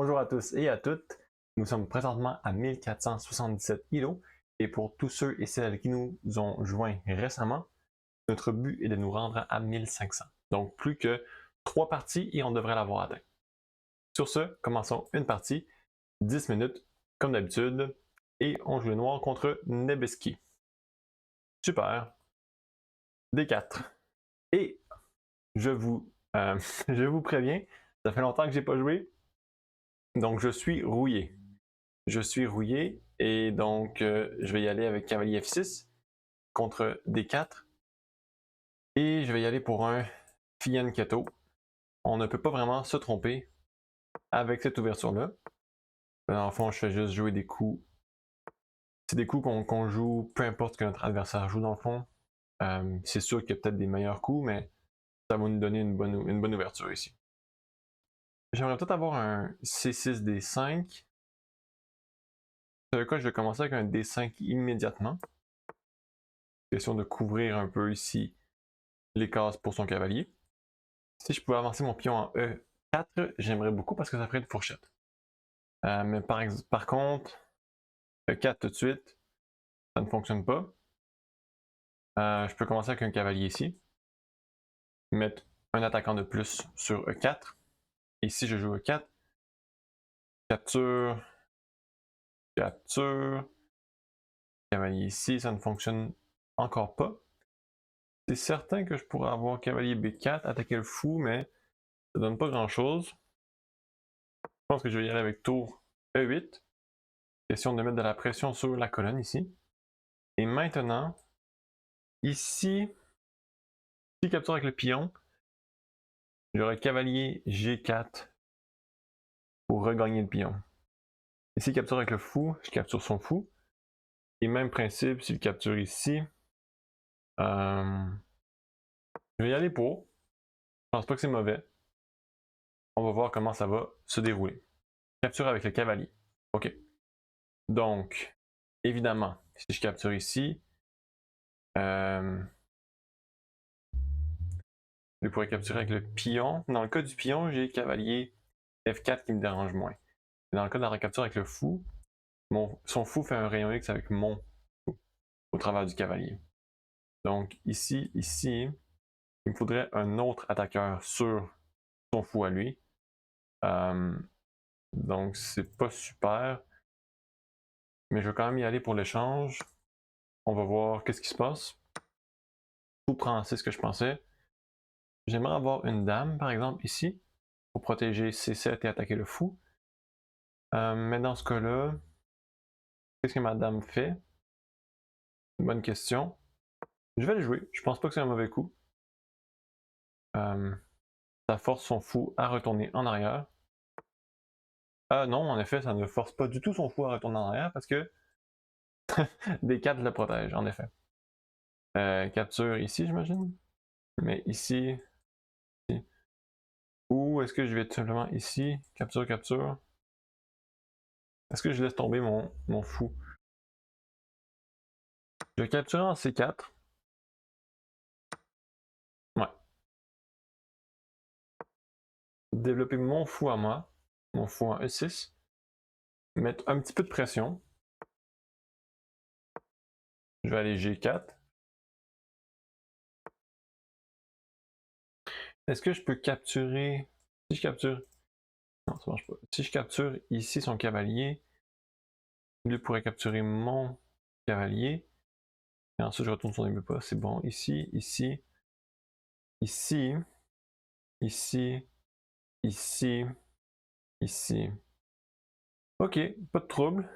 Bonjour à tous et à toutes. Nous sommes présentement à 1477 îlots et pour tous ceux et celles qui nous ont joints récemment, notre but est de nous rendre à 1500. Donc plus que 3 parties et on devrait l'avoir atteint. Sur ce, commençons une partie, 10 minutes comme d'habitude et on joue le noir contre Nebeski. Super. D4. Et je vous, je vous préviens, ça fait longtemps que j'ai pas joué, donc je suis rouillé. Je suis rouillé et donc je vais y aller avec cavalier F6 contre D4 et je vais y aller pour un Fianchetto. On ne peut pas vraiment se tromper avec cette ouverture-là. Dans le fond, je fais juste jouer des coups. C'est des coups qu'on joue peu importe ce que notre adversaire joue dans le fond. C'est sûr qu'il y a peut-être des meilleurs coups, mais ça va nous donner une bonne ouverture ici. J'aimerais peut-être avoir un C6 D5. Dans le cas, je vais commencer avec un D5 immédiatement. Question de couvrir un peu ici les cases pour son cavalier. Si je pouvais avancer mon pion en E4, j'aimerais beaucoup parce que ça ferait une fourchette. Mais par contre, E4 tout de suite, ça ne fonctionne pas. Je peux commencer avec un cavalier ici. Mettre un attaquant de plus sur E4. Et si je joue E4, capture, capture, cavalier ici, ça ne fonctionne encore pas. C'est certain que je pourrais avoir cavalier B4, attaquer le fou, mais ça donne pas grand chose. Je pense que je vais y aller avec tour E8. Question de mettre de la pression sur la colonne ici. Et maintenant, ici, si capture avec le pion, j'aurai cavalier G4 pour regagner le pion. Ici, capture avec le fou, je capture son fou. Et même principe, s'il capture ici, je vais y aller pour. Je pense pas que c'est mauvais. On va voir comment ça va se dérouler. Capture avec le cavalier. Ok. Donc, évidemment, si je capture ici, je pourrais capturer avec le pion. Dans le cas du pion, j'ai cavalier F4 qui me dérange moins. Dans le cas de la recapture avec le fou, son fou fait un rayon X avec mon fou au travers du cavalier. Donc ici, il me faudrait un autre attaqueur sur son fou à lui. Donc c'est pas super. Mais je vais quand même y aller pour l'échange. On va voir qu'est-ce qui se passe. Fou prend, c'est ce que je pensais. J'aimerais avoir une dame, par exemple, ici, pour protéger C7 et attaquer le fou. Mais dans ce cas-là, qu'est-ce que ma dame fait? Une bonne question. Je vais le jouer. Je pense pas que c'est un mauvais coup. Ça force son fou à retourner en arrière. Non, en effet, ça ne force pas du tout son fou à retourner en arrière parce que D4 le protège, en effet. Capture ici, j'imagine. Mais ici, ici. Ou est-ce que je vais tout simplement ici, capture, capture. Est-ce que je laisse tomber mon fou? Je vais capturer en C4. Ouais. Développer mon fou à moi. Mon fou en E6. Mettre un petit peu de pression. Je vais aller G4. Est-ce que je peux capturer... Si je capture... Non, ça marche pas. Si je capture ici son cavalier, lui pourrait capturer mon cavalier. Et ensuite je retourne son début pas. C'est bon. Ici, ici, ici, ici, ici, ici. Ok, pas de trouble.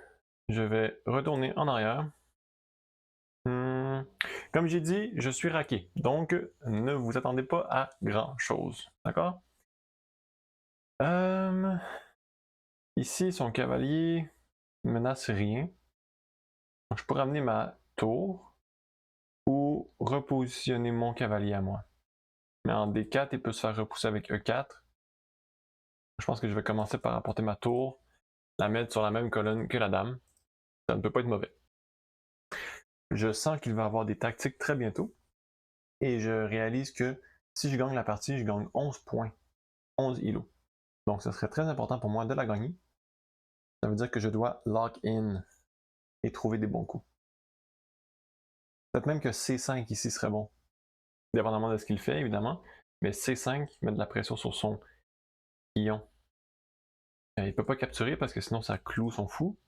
Je vais retourner en arrière. Comme j'ai dit, je suis raqué, donc ne vous attendez pas à grand chose, d'accord? Ici, son cavalier menace rien. Donc, je pourrais amener ma tour ou repositionner mon cavalier à moi. Mais en D4, il peut se faire repousser avec E4. Je pense que je vais commencer par apporter ma tour, la mettre sur la même colonne que la dame. Ça ne peut pas être mauvais. Je sens qu'il va avoir des tactiques très bientôt. Et je réalise que si je gagne la partie, je gagne 11 points. 11 îlots. Donc, ce serait très important pour moi de la gagner. Ça veut dire que je dois lock in et trouver des bons coups. Peut-être même que C5 ici serait bon. Dépendamment de ce qu'il fait, évidemment. Mais C5 met de la pression sur son pion. Il ne peut pas capturer parce que sinon ça cloue son fou.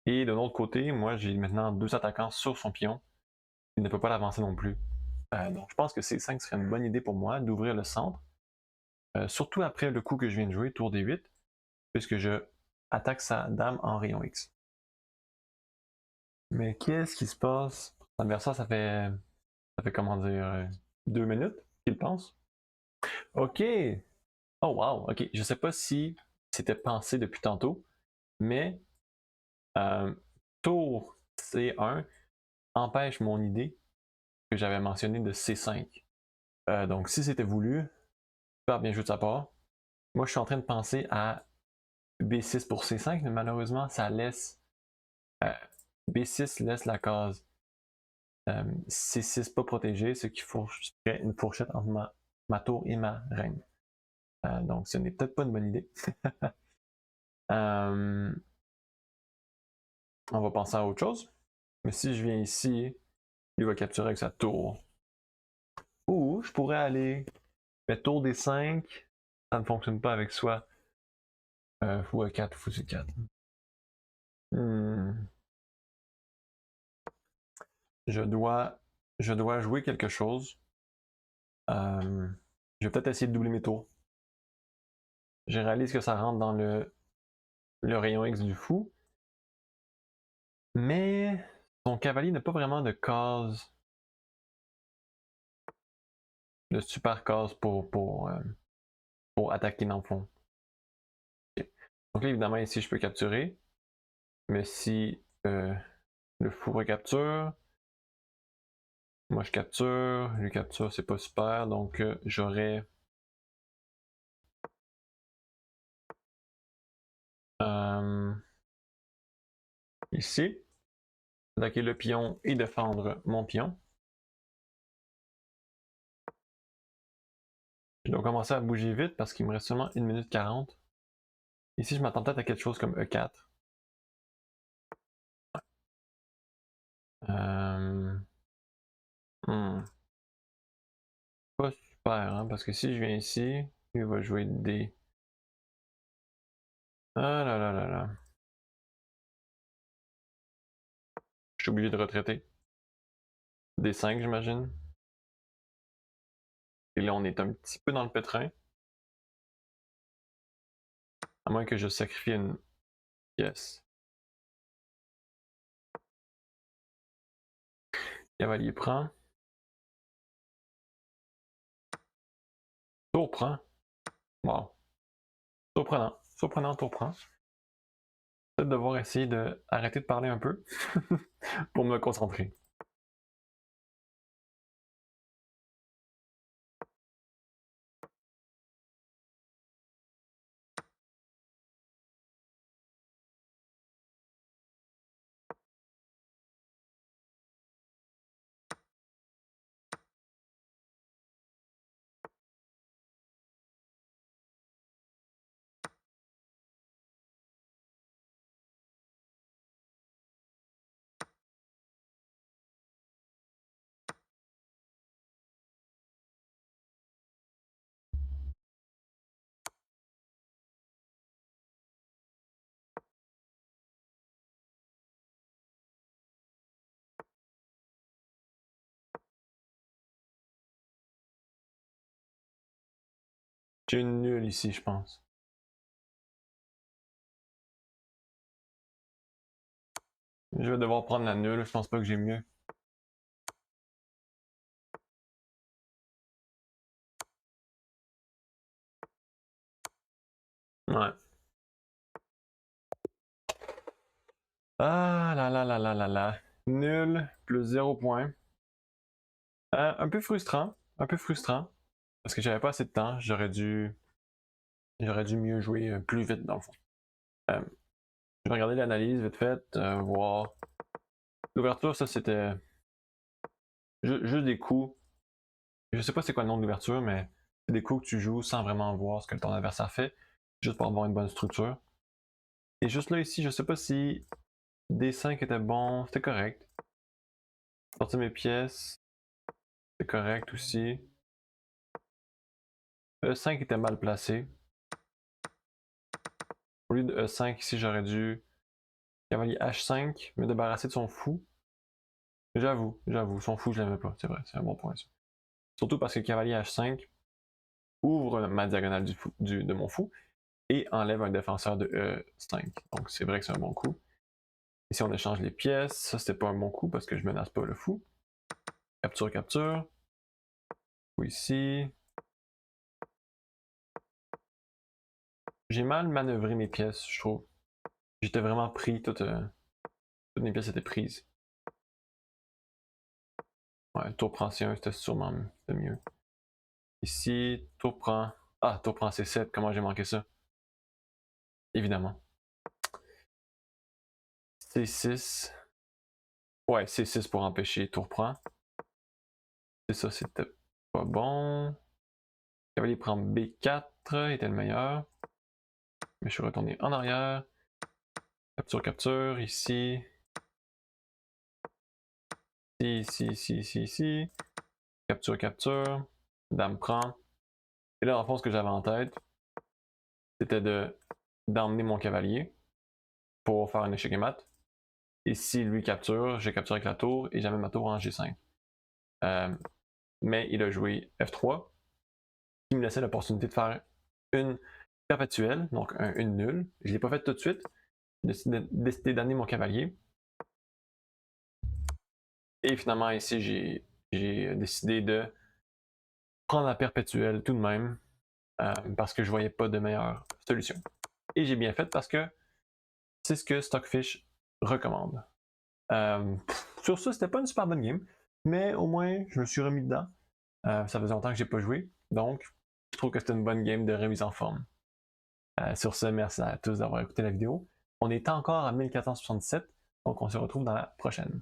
Et de l'autre côté, moi j'ai maintenant 2 attaquants sur son pion. Il ne peut pas l'avancer non plus. Donc je pense que C5 serait une bonne idée pour moi d'ouvrir le centre. Surtout après le coup que je viens de jouer, tour D8, puisque je attaque sa dame en rayon X. Mais qu'est-ce qui se passe? L'adversaire, ça fait comment dire, 2 minutes qu'il pense. Ok! Oh wow, ok. Je sais pas si c'était pensé depuis tantôt, mais euh, tour C1 empêche mon idée que j'avais mentionnée de C5. Donc si c'était voulu, super bien joué de sa part. Moi je suis en train de penser à B6 pour C5, mais malheureusement ça laisse B6 laisse la case C6 pas protégée, ce qui ferait une fourchette entre ma tour et ma reine. Donc ce n'est peut-être pas une bonne idée. On va penser à autre chose. Mais si je viens ici, il va capturer avec sa tour. Ou je pourrais aller. Mais tour des 5, ça ne fonctionne pas avec soi. Fou A4, fou C4. Je dois jouer quelque chose. Je vais peut-être essayer de doubler mes tours. Je réalise que ça rentre dans le rayon X du fou. Mais son cavalier n'a pas vraiment de case. De super case pour attaquer dans le fond. Okay. Donc là, évidemment, ici, je peux capturer. Mais si le fou recapture, moi je capture, lui capture, c'est pas super. Donc j'aurais ici, attaquer le pion et défendre mon pion. Je dois commencer à bouger vite parce qu'il me reste seulement 1 minute 40. Ici, je m'attends peut-être à quelque chose comme E4. Pas super, hein, parce que si je viens ici, il va jouer D. Ah là là là là. Je suis obligé de retraiter. D5, j'imagine. Et là, on est un petit peu dans le pétrin. À moins que je sacrifie une pièce. Cavalier prend. Tour prend. Wow. Surprenant. Surprenant, tour prend. Peut-être devoir essayer d'arrêter de parler un peu pour me concentrer. J'ai une nulle ici, je pense. Je vais devoir prendre la nulle, je pense pas que j'ai mieux. Ouais. Ah là là là là là là. Nul plus 0 point. Un peu frustrant. Un peu frustrant. Parce que j'avais pas assez de temps. J'aurais dû mieux jouer plus vite dans le fond. Je vais regarder l'analyse vite fait, voir. L'ouverture, ça c'était juste des coups. Je sais pas c'est quoi le nom de l'ouverture, mais C'est des coups que tu joues sans vraiment voir ce que ton adversaire fait, juste pour avoir une bonne structure. Et juste là, ici, je sais pas si D5 était bon, c'était correct. Sortir mes pièces, c'est correct aussi. E5 était mal placé. Au lieu de E5, ici, j'aurais dû cavalier H5, me débarrasser de son fou. J'avoue, son fou, je l'aimais pas, c'est vrai, c'est un bon point ça. Surtout parce que cavalier H5 ouvre ma diagonale de mon fou et enlève un défenseur de E5. Donc c'est vrai que c'est un bon coup. Ici, on échange les pièces. Ça, c'était pas un bon coup parce que je menace pas le fou. Capture, capture. Ou ici. J'ai mal manœuvré mes pièces, je trouve. J'étais vraiment pris, toutes mes pièces étaient prises. Ouais, tour prend C1, c'était sûrement mieux. Ici, tour prend... Ah, tour prend C7, comment j'ai manqué ça? Évidemment. C6. Ouais, C6 pour empêcher tour prend. C'est ça, c'était pas bon. Cavalier prend B4, était le meilleur. Mais je suis retourné en arrière. Capture, capture, ici. Ici. Capture, capture. Dame prend. Et là, en fond, ce que j'avais en tête, c'était d'emmener mon cavalier pour faire un échec et mat. Et si lui capture, j'ai capturé avec la tour et j'amène ma tour en G5. Mais il a joué F3, qui me laissait l'opportunité de faire une perpétuelle, donc une nulle. Je ne l'ai pas faite tout de suite. J'ai décidé d'amener mon cavalier. Et finalement, ici, j'ai décidé de prendre la perpétuelle tout de même, parce que je voyais pas de meilleure solution. Et j'ai bien fait parce que c'est ce que Stockfish recommande. Sur ça, c'était pas une super bonne game, mais au moins, je me suis remis dedans. Ça faisait longtemps que j'ai pas joué, donc je trouve que c'était une bonne game de remise en forme. Sur ce, merci à tous d'avoir écouté la vidéo. On est encore à 1477, donc on se retrouve dans la prochaine.